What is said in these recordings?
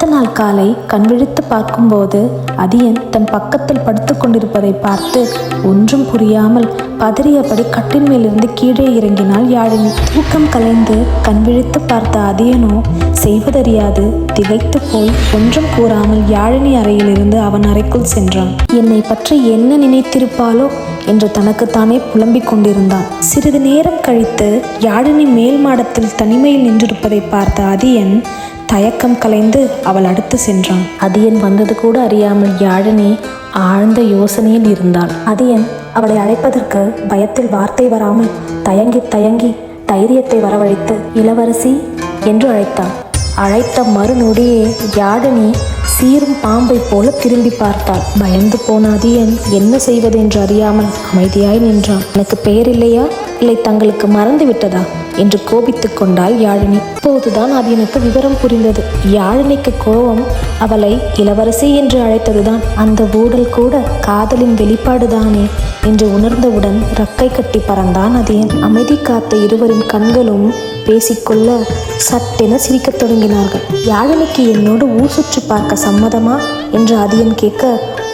அடுத்த நாள் காலை கண்விழித்து பார்க்கும்போது அதியன் தன் பக்கத்தில் படுத்து கொண்டிருப்பதை பார்த்து ஒன்றும் புரியாமல் பதறியபடி கட்டின் மேலிருந்து கீழே இறங்கினாள் யாழினி. தூக்கம் கலைந்து கண்விழித்து பார்த்த அதியனோ செய்வதறியாது திகைத்து போய் ஒன்றும் கூறாமல் யாழினி அறையிலிருந்து அவன் அறைக்குள் சென்றான். என்னை பற்றி என்ன நினைத்திருப்பாளோ என்று தனக்குத்தானே புலம்பிக் கொண்டிருந்தான். சிறிது நேரம் கழித்து யாழினி மேல் மாடத்தில் தனிமையில் நின்றிருப்பதை பார்த்த அதியன் தயக்கம் கலைந்து அவள் அடுத்து சென்றான். அதியன் வந்தது கூட அறியாமல் யாழினி ஆழ்ந்த யோசனையில் இருந்தாள். அதியன் அவளை அழைப்பதற்கு பயத்தில் வார்த்தை வராமல் தயங்கி தயங்கி தைரியத்தை வரவழைத்து இளவரசி என்று அழைத்தான். அழைத்த மறுநொடியே யாழினி சீரும் பாம்பை போல திரும்பி பார்த்தாள். பயந்து போன அதியன் என்ன செய்வதென்று அறியாமல் அமைதியாய் நின்றான். எனக்கு பெயர் இல்லையா, இல்லை தங்களுக்கு மறந்து விட்டதா என்று கோபித்து கொண்டாள் யாழினி. அப்போதுதான் அதியனுக்கு விவரம் புரிந்தது. யாழினிக்கு கோபம் அவளை இளவரசி என்று அழைத்ததுதான். அந்த ஊடல் கூட காதலின் வெளிப்பாடுதானே என்று உணர்ந்தவுடன் ரக்கை கட்டி பறந்தான் அதியன். அமைதி காத்த இருவரின் கண்களும் பேசிக்கொள்ள சட்டென சிரிக்கத் தொடங்கினார்கள். யாழினிக்கு என்னோடு ஊர் சுற்றி பார்க்க சம்மதமா என்று அதியன் கேட்க,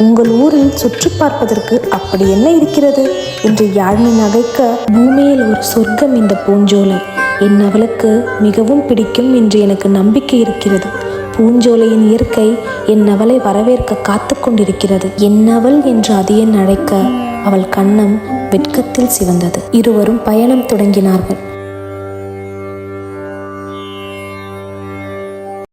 உங்கள் ஊரில் சுற்றி பார்ப்பதற்கு அப்படி என்ன இருக்கிறது என்று யாழினி நகைக்க, பூமியில் ஒரு சொர்க்கம் இந்த பூஞ்சோலை. என் அவளுக்கு மிகவும் பிடிக்கும் என்று எனக்கு நம்பிக்கை இருக்கிறது. பூஞ்சோலையின் இயற்கை என் அவளை வரவேற்க காத்து கொண்டிருக்கிறது. என் அவள் என்று அதியன் அழைக்க அவள் கன்னம் வெட்கத்தில் சிவந்தது. இருவரும் பயணம் தொடங்கினார்கள்.